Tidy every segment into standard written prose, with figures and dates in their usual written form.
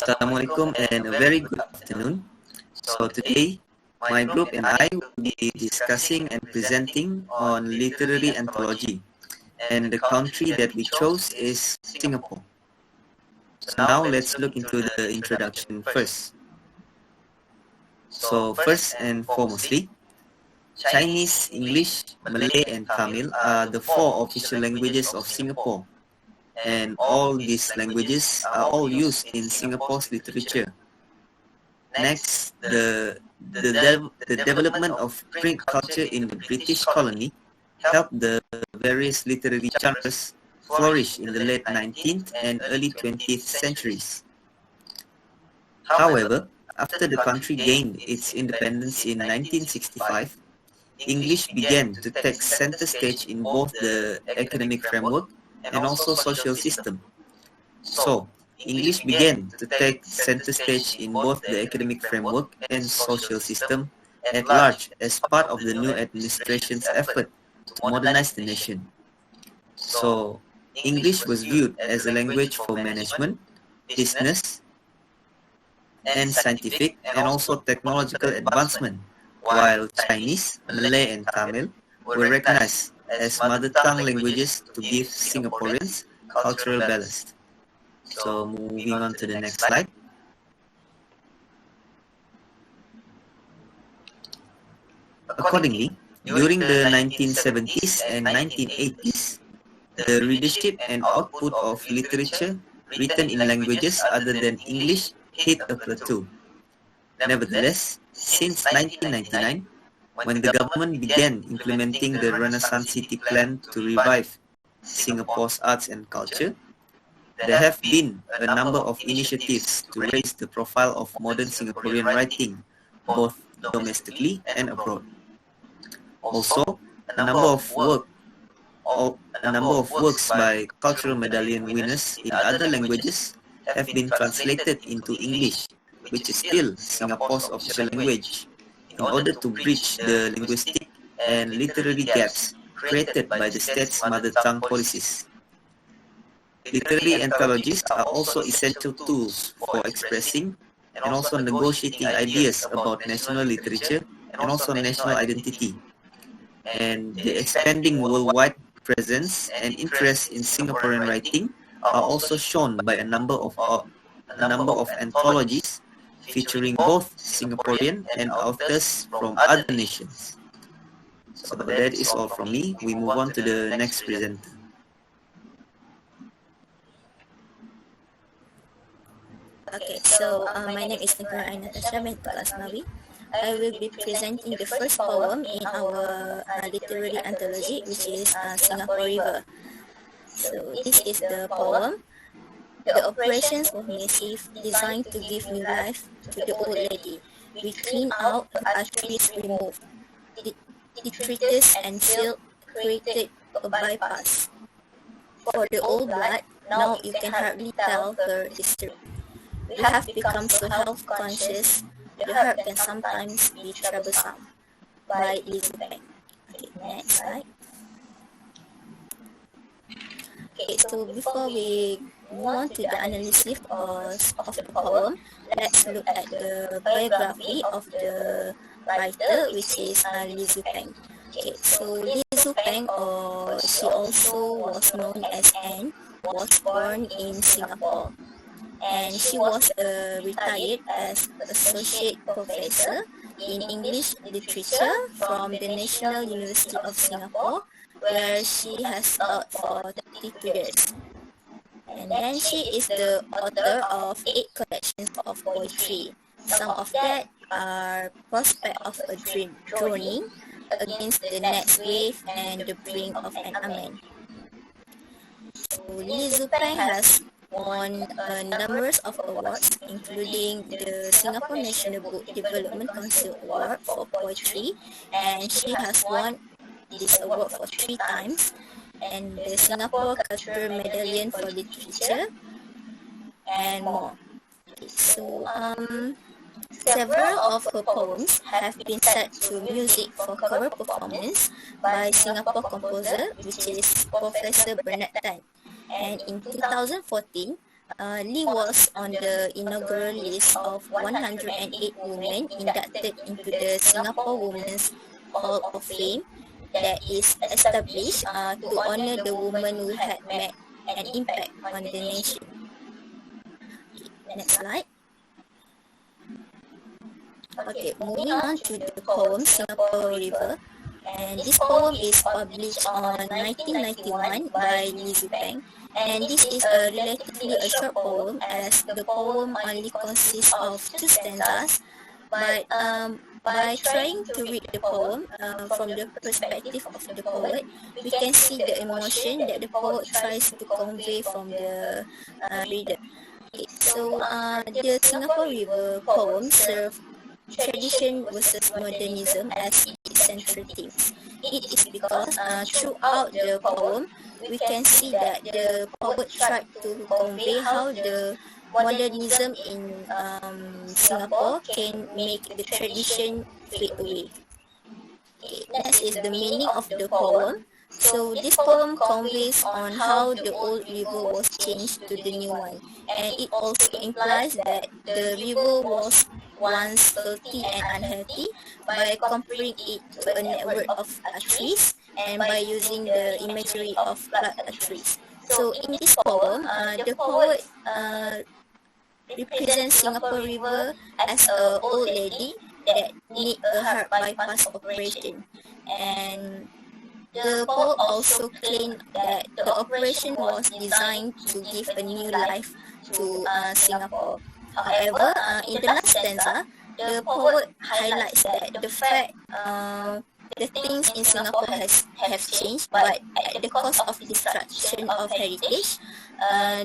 Assalamualaikum and a very good afternoon. So today, my group and I will be discussing and presenting on literary anthology, and the country that we chose is Singapore. So now let's look into the introduction first. So first and foremostly, Chinese, English, Malay and Tamil are the four official languages of Singapore, and all these languages are all used in Singapore's literature. Next, the development of print culture in the British colony helped the various literary genres flourish in the late 19th and early 20th centuries. However, after the country gained its independence in 1965, English began to take center stage in both the academic framework and also social system. So, English began to take center stage in both the academic framework and social system at large as part of the new administration's effort to modernize the nation. So, English was viewed as a language for management, business, and scientific and also technological advancement, while Chinese, Malay, and Tamil were recognized as mother tongue languages to give Singaporeans cultural ballast. So moving on to the next slide. Accordingly, during the 1970s and 1980s, the readership and output of literature written in languages other than English hit a plateau. Nevertheless, since 1999, when the government began implementing the Renaissance City Plan to revive Singapore's arts and culture, there have been a number of initiatives to raise the profile of modern Singaporean writing, both domestically and abroad. Also, a number of works by cultural medallion winners in other languages have been translated into English, which is still Singapore's official language, in order to bridge the linguistic and literary gaps created by the state's mother tongue policies. Literary anthologies are also essential tools for expressing and also negotiating ideas about national literature and also national identity. And the expanding worldwide presence and interest in Singaporean writing are also shown by a number of anthologies featuring both Singaporean and authors from other nations. So that is all from me. We move on to the next presenter. Okay, so my name is Natasha Asmawi. I will be presenting the first poem in our literary anthology, which is Singapore River. So this is the poem. The operations were massive, designed to give new life to the old lady. We cleaned out her arteries removed. Detritus and silt created a bypass. For the old blood, now you can hardly tell her history. We have become so health conscious, the herb can sometimes be troublesome. By Lizu Peng. Okay, next slide. Okay, so before we move on to the analysis of the poem, let's look at the biography of the writer, which is Lizu Peng. Okay, so Lizu Peng, or she also was known as Anne, was born in Singapore. And she was retired as Associate Professor in English Literature from the National University of Singapore, where she has taught for 32 years. And then she is the author of 8 collections of poetry. Some of that are Prospect of a Dream, Droning, Against the Next Wave, and The Brink of an Amen. So Lizu Peng has won numerous of awards, including the Singapore National Book Development Council Award for Poetry, and she has won this award for 3 times, and the Singapore Cultural Medallion for Literature, and more. Okay, so several of her poems have been set to music for choral performance by Singapore composer, which is Professor Bernard Tan. And in 2014, Lee was on the inaugural list of 108 women inducted into the Singapore Women's Hall of Fame that is established to honor the women who had made an impact on the nation. Next slide. Okay, moving on to the poem Singapore River. And this poem is published on 1991 by Li Zupeng. And this is a relatively a short poem, as the poem only consists of 2 stanzas. But by trying to read the poem from the perspective of the poet, we can see the emotion that the poet tries to convey from the reader. Okay, so the Singapore River poem serves tradition versus modernism as its central themes. It is because throughout the poem, we can see that the poet tried to convey how the modernism in Singapore can make the tradition fade away. Okay, that is the meaning of the poem. So this poem conveys on how the old river was changed to the new one, and it also implies that the river was once filthy and unhealthy by comparing it to a network of trees and by using the imagery of plucked trees. So in this poem, the poet represents Singapore River as an old lady that need a heart bypass operation, and the poet also claimed that the operation was designed to give a new life to Singapore. However, in the last stanza, the poet highlights that the fact the things in Singapore have changed, but at the cost of destruction of heritage,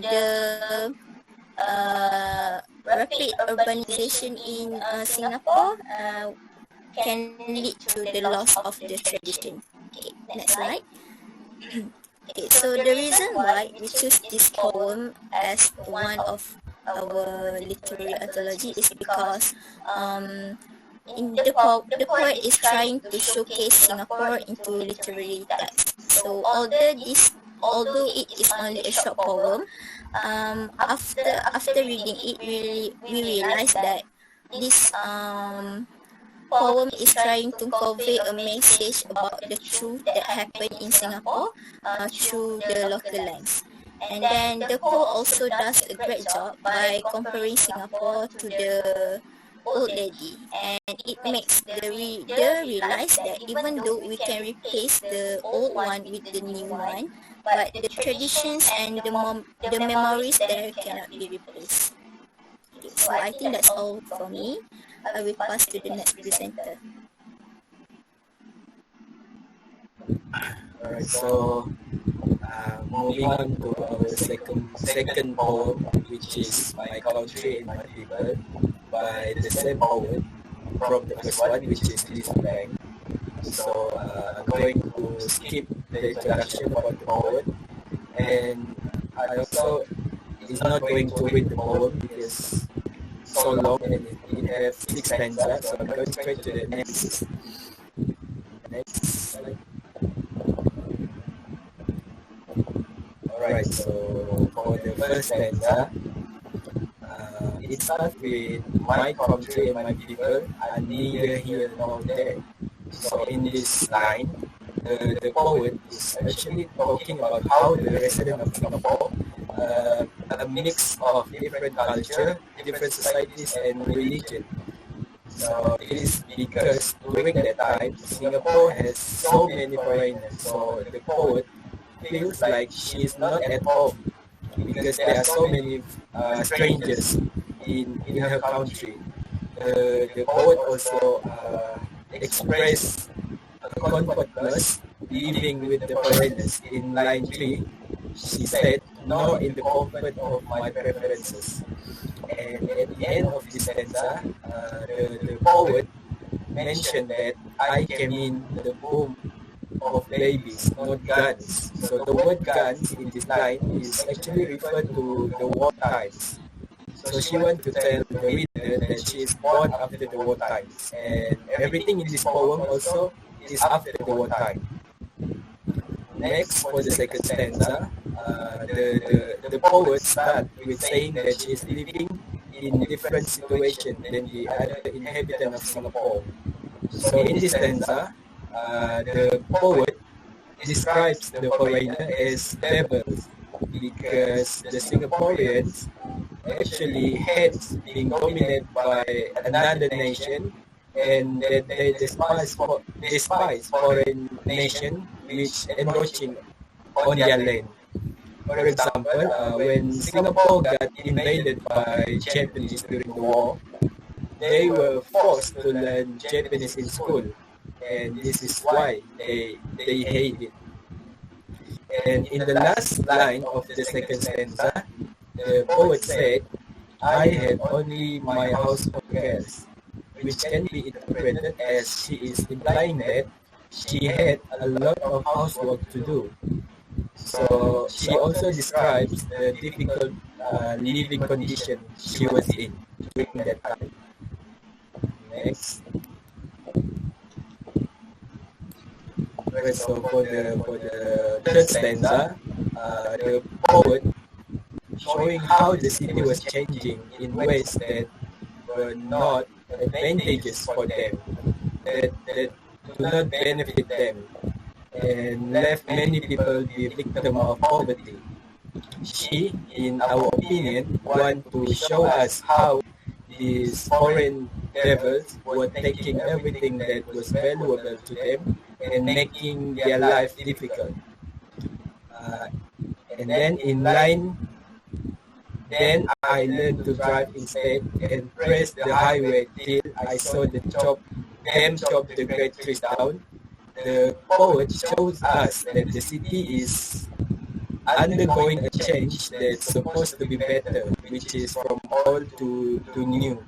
the rapid urbanization in Singapore can lead to the loss of the tradition. Okay, next slide. Okay, so the reason why we choose this poem as one of our literary anthology is because in the poet is trying to showcase Singapore into literary text. So although it is only a short poem, after reading it, we realize that this poem is trying to convey a message about the truth that happened in Singapore through the local lens. And then the poet also does a great job by comparing Singapore to the old lady, and it makes the reader realize that even though we can replace the old one with the new one, but the traditions and the memories there cannot be replaced. Okay, so I think that's all for me. I will pass to the next presenter. Alright, so moving on to our second poem, which is My Country and My People, by the same poet from the first one, which is Lee Zupeng. So I'm going to skip the introduction about the poet, and I also is not going to read the poem because so long and it has 6 stanzas, so I'm going straight to the next slide. Alright, so for the first stanza, it starts with my country and my people are neither here nor there. So in this line, the poet is actually talking about how the resident of Singapore, a mix of different culture, different societies and religion. So it is because during that time, Singapore has so many foreigners. So the poet feels like she is not at home because there are so many strangers in her country. The poet also expressed a comfort plus living with the foreigners. In line 3, she said, "No, in the comfort of my preferences." And at the end of this stanza, the poet mentioned that I came in the womb of babies, not guns. So the word guns in this line is actually referred to the war times. So she wants to tell the reader that she is born after the war times, and everything in this poem also is after the war time. Next, for the second stanza, the poet starts with saying that she is living in different situation than the other inhabitant of Singapore. So in this stanza, the poet describes the foreigner as devils because the Singaporeans actually hates being dominated by another nation, and that they despise foreign nation which encroaching on their land. For example, when Singapore got invaded by Japanese during the war, they were forced to learn Japanese in school, and this is why they hate it. And in the last line of the second stanza, the poet said, "I had only my household cares," which can be interpreted as she is implying that she had a lot of housework to do. So she also describes the difficult living condition she was in during that time. Next. Right, so for the third stanza, the poet showing how the city was changing in ways that were not advantageous for them, that do not benefit them, and left many people be victim of poverty. She, in our opinion, want to show us how these foreign devils were taking everything that was valuable to them and making their life difficult. And then in line, then I learned to drive instead and press the highway till I saw them chop the great trees down. The poet shows us that the city is undergoing a change that's supposed to be better, which is from old to new,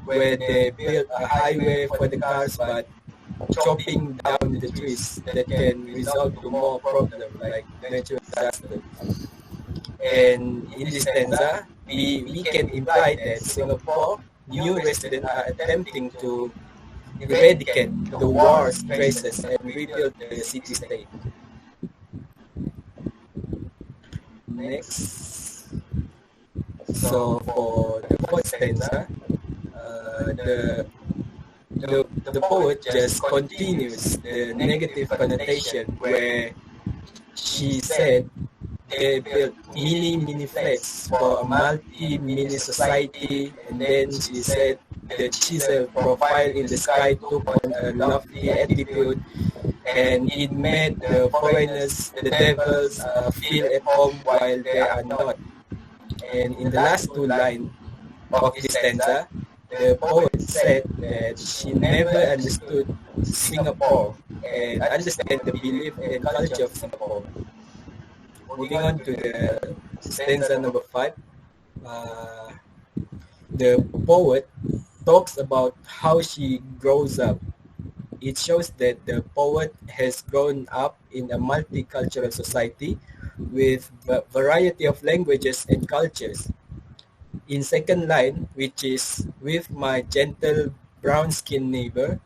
where they built a highway for the cars but chopping down the trees that can result to more problems like natural disasters. And in this stanza, we can imply that Singapore new residents are attempting to eradicate the war's traces and rebuild the city-state. Next. So for the fourth stanza, the poet just continues the negative connotation where she said they built mini flats for a multi-mini society, and then she said the chisel profile in the sky took on a lofty attitude, and it made the foreigners, the devils, feel at home while they are not. And in the last two lines of this stanza, the poet said that she never understood Singapore and understand the belief and culture of Singapore. Moving on to the stanza number 5, the poet talks about how she grows up. It shows that the poet has grown up in a multicultural society with a variety of languages and cultures. In second line, which is with my gentle brown-skinned neighbor,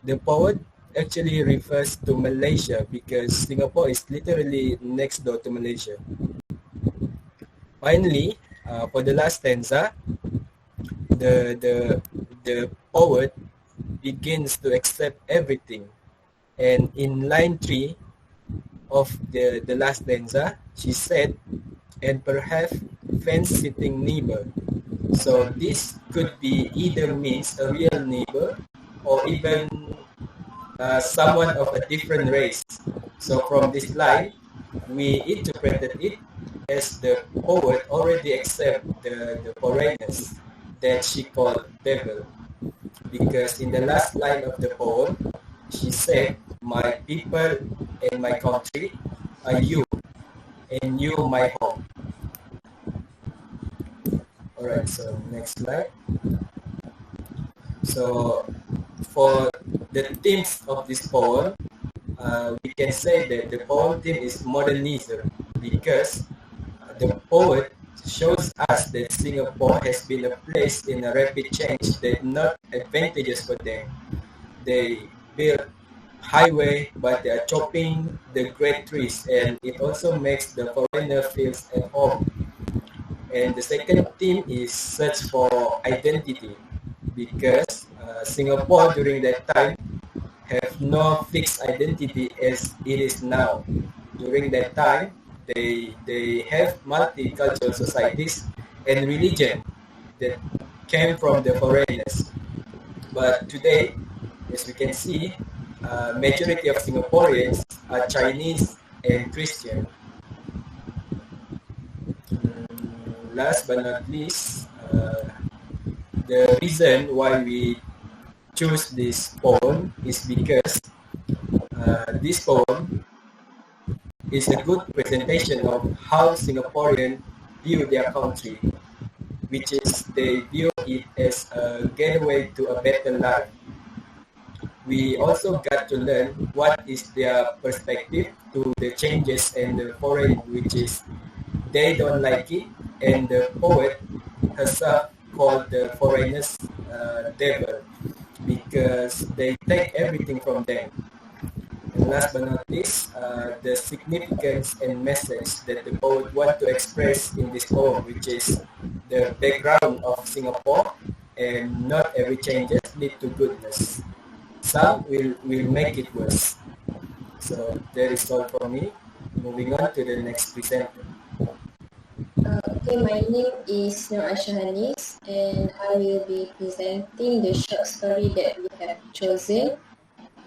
the poet actually refers to Malaysia because Singapore is literally next door to Malaysia. Finally, for the last stanza, the poet begins to accept everything, and in line 3 of the last stanza, she said, "and perhaps fence-sitting neighbor." So this could be either means a real neighbor or even someone of a different race. So from this line, we interpreted it as the poet already accept the foreigners that she called devil, because in the last line of the poem, she said, "My people and my country are you, and you my home." Alright, so next slide. So for the themes of this poem, we can say that the poem theme is modernism because the poet shows us that Singapore has been a place in a rapid change that not advantageous for them. They built highway, but they are chopping the great trees, and it also makes the foreigner feels at home. And the second theme is search for identity, because Singapore during that time have no fixed identity as it is now. During that time, they have multicultural societies and religion that came from the foreigners. But today, as we can see, majority of Singaporeans are Chinese and Christian. Last but not least, the reason why we choose this poem is because this poem is a good presentation of how Singaporeans view their country, which is they view it as a gateway to a better life. We also got to learn what is their perspective to the changes and the foreign, which is they don't like it, and the poet herself called the foreigners devil because they take everything from them. And last but not least, the significance and message that the poet want to express in this poem, which is the background of Singapore, and not every changes lead to goodness. Some will make it worse. So that is all for me. Moving on to the next presenter. Okay, my name is Nur Aishahanis, and I will be presenting the short story that we have chosen,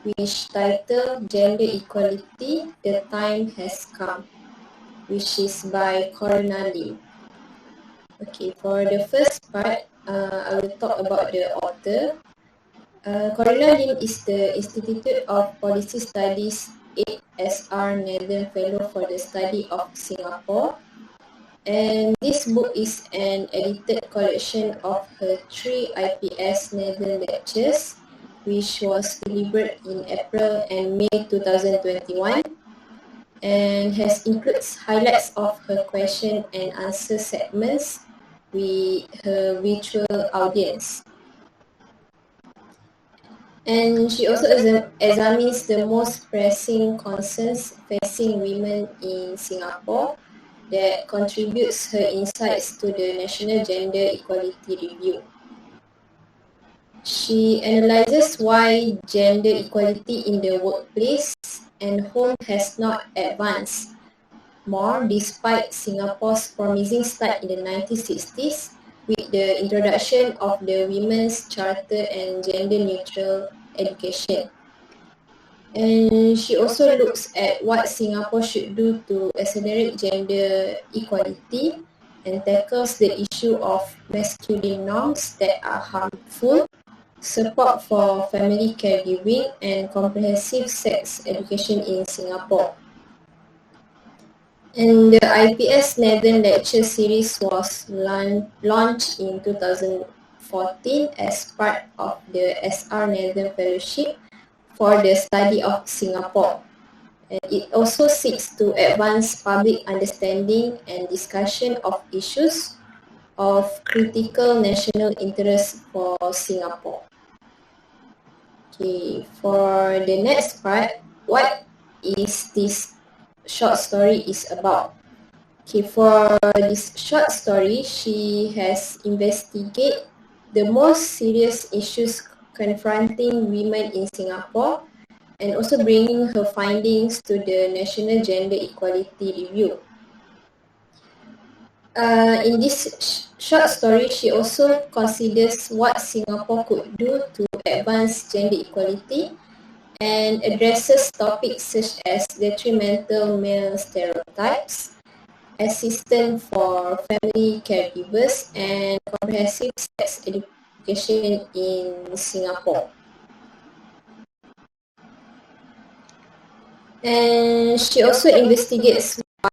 which titled Gender Equality, The Time Has Come, which is by Corina Lim. Okay, for the first part, I will talk about the author. Corina Lim is the Institute of Policy Studies 8SR Netherlands Fellow for the Study of Singapore. And this book is an edited collection of her 3 IPS Netherlands lectures, which was delivered in April and May 2021, and includes highlights of her question and answer segments with her virtual audience. And she also examines the most pressing concerns facing women in Singapore that contributes her insights to the National Gender Equality Review. She analyzes why gender equality in the workplace and home has not advanced more despite Singapore's promising start in the 1960s with the introduction of the Women's Charter and gender-neutral education. And she also looks at what Singapore should do to accelerate gender equality and tackles the issue of masculine norms that are harmful, support for family caregiving, and comprehensive sex education in Singapore. And the IPS Netherlands Lecture Series was launched in 2014 as part of the SR Netherlands Fellowship for the Study of Singapore. And it also seeks to advance public understanding and discussion of issues of critical national interest for Singapore. Okay, for the next part, what is this short story is about? Okay, for this short story, she has investigated the most serious issues confronting women in Singapore and also bringing her findings to the National Gender Equality Review. In this short story, she also considers what Singapore could do to advance gender equality and addresses topics such as detrimental male stereotypes, assistance for family caregivers, and comprehensive sex education in Singapore. And she also investigates why,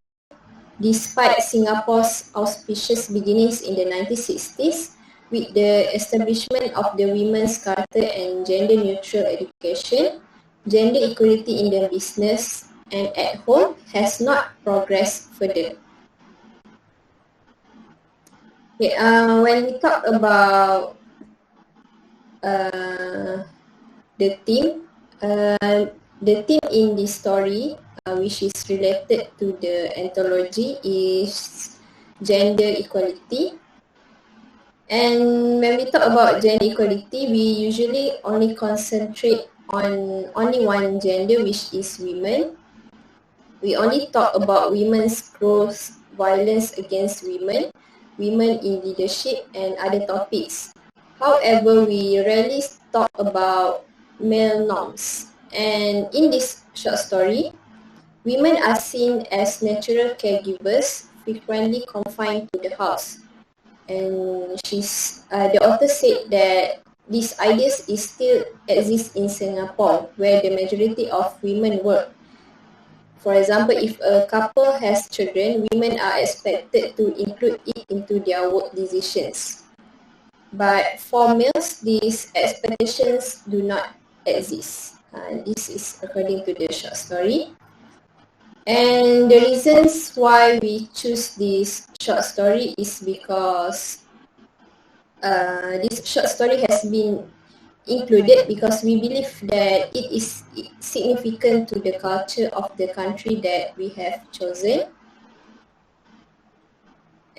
despite Singapore's auspicious beginnings in the 1960s, with the establishment of the Women's Charter and gender-neutral education, gender equality in the business and at home has not progressed further. Okay, when we talk about the theme, The theme in this story, which is related to the anthology, is gender equality. And when we talk about gender equality, we usually only concentrate on only one gender, which is women. We only talk about women's growth, violence against women, women in leadership, and other topics. However, we rarely talk about male norms. And in this short story, women are seen as natural caregivers, frequently confined to the house. And the author said that these ideas is still exist in Singapore, where the majority of women work. For example, if a couple has children, women are expected to include it into their work decisions. But for males, these expectations do not exist. This is according to the short story. And the reasons why we choose this short story is because this short story has been included because we believe that it is significant to the culture of the country that we have chosen.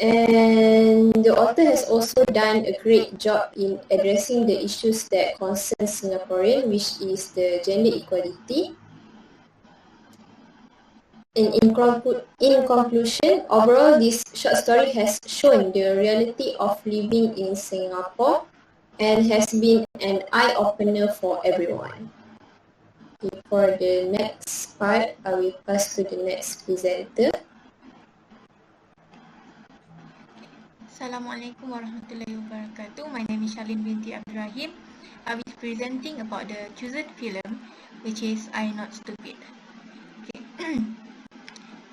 And the author has also done a great job in addressing the issues that concern Singaporean, which is the gender equality. And in conclusion, overall, this short story has shown the reality of living in Singapore and has been an eye-opener for everyone. For the next part, I will pass to the next presenter. Assalamualaikum warahmatullahi wabarakatuh. My name is Shalin binti Abdul Rahim. I will be presenting about the chosen film, which is I Not Stupid. Okay.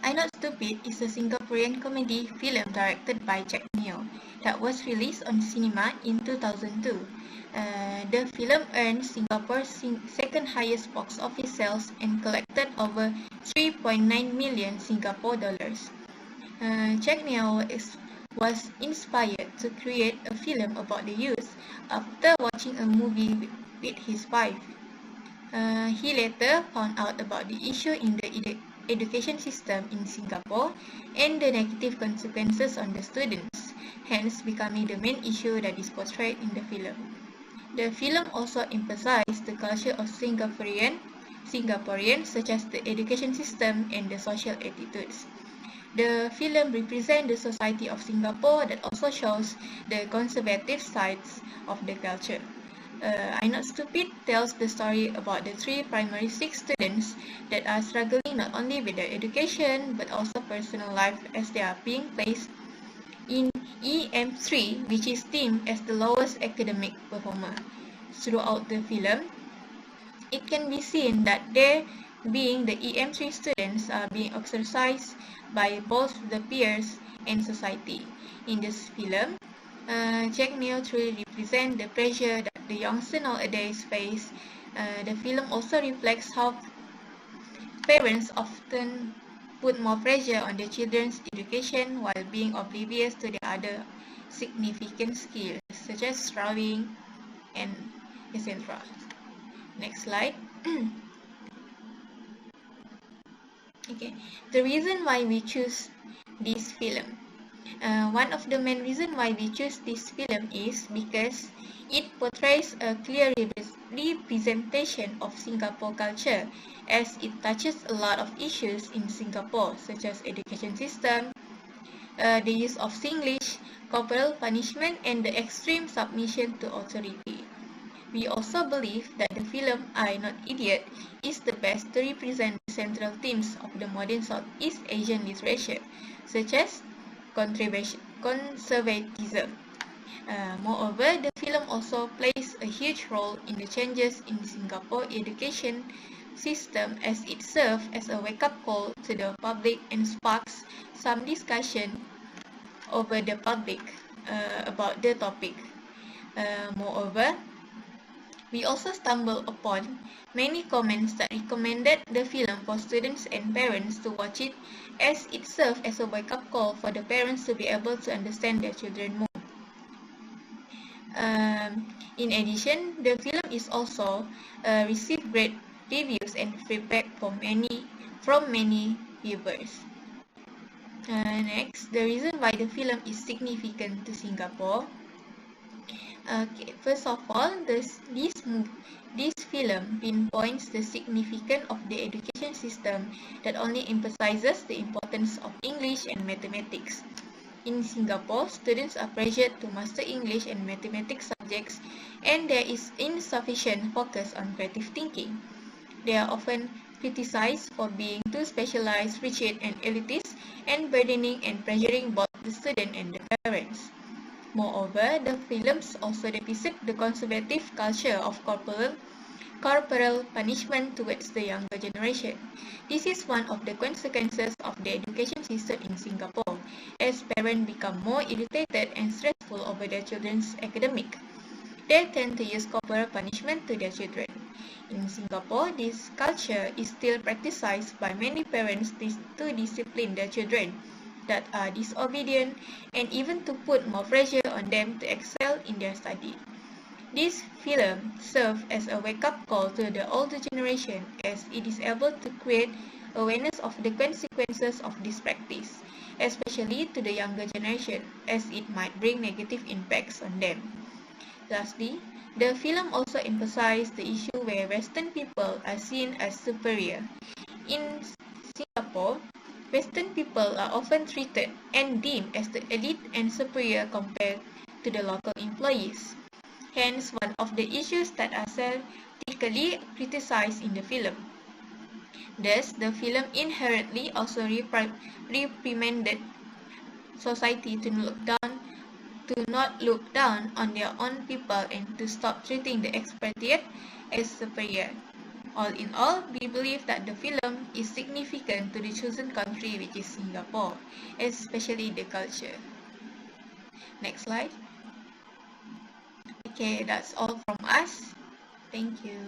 I Not Stupid is a Singaporean comedy film directed by Jack Neo that was released on cinema in 2002. The film earned Singapore's second highest box office sales and collected over 3.9 million Singapore dollars. Jack Neo was inspired to create a film about the youth after watching a movie with his wife. He later found out about the issue in the education system in Singapore and the negative consequences on the students, hence becoming the main issue that is portrayed in the film. The film also emphasized the culture of Singaporeans, such as the education system and the social attitudes. The film represents the society of Singapore that also shows the conservative sides of the culture. I Not Stupid tells the story about the 3 primary 6 students that are struggling not only with their education but also personal life as they are being placed in EM3, which is deemed as the lowest academic performer. Throughout the film, it can be seen that they, being the EM3 students, are being ostracized by both the peers and society. In this film, Jack Neo truly represents the pressure that the youngsters nowadays face. The film also reflects how parents often put more pressure on their children's education while being oblivious to the other significant skills such as drawing and etc. Next slide. Okay, the reason why we choose this film. One of the main reasons why we choose this film is because it portrays a clear representation of Singapore culture, as it touches a lot of issues in Singapore such as education system, the use of Singlish, corporal punishment, and the extreme submission to authority. We also believe that the film I Not Idiot is the best to represent the central themes of the modern Southeast Asian literature, such as conservatism. Moreover, the film also plays a huge role in the changes in Singapore education system, as it serves as a wake-up call to the public and sparks some discussion over the public about the topic. Moreover, we also stumbled upon many comments that recommended the film for students and parents to watch it, as it served as a wake-up call for the parents to be able to understand their children more. In addition, the film is also received great reviews and feedback from many viewers. Next, the reason why the film is significant to Singapore. Okay, first of all, this film pinpoints the significance of the education system that only emphasizes the importance of English and mathematics. In Singapore, students are pressured to master English and mathematics subjects, and there is insufficient focus on creative thinking. They are often criticized for being too specialized, rigid, and elitist, and burdening and pressuring both the student and the parents. Moreover, the films also depict the conservative culture of corporal punishment towards the younger generation. This is one of the consequences of the education system in Singapore, as parents become more irritated and stressful over their children's academic. They tend to use corporal punishment to their children. In Singapore, this culture is still practiced by many parents to discipline their children that are disobedient and even to put more pressure on them to excel in their study. This film serves as a wake-up call to the older generation as it is able to create awareness of the consequences of this practice, especially to the younger generation, as it might bring negative impacts on them. Lastly, the film also emphasized the issue where Western people are seen as superior. In Singapore, Western people are often treated and deemed as the elite and superior compared to the local employees. Hence, one of the issues that are critically criticized in the film. Thus, the film inherently also reprimanded society to not look down on their own people and to stop treating the expatriate as superior. All in all, we believe that the film is significant to the chosen country, which is Singapore, especially the culture. Next slide. Okay, that's all from us. Thank you.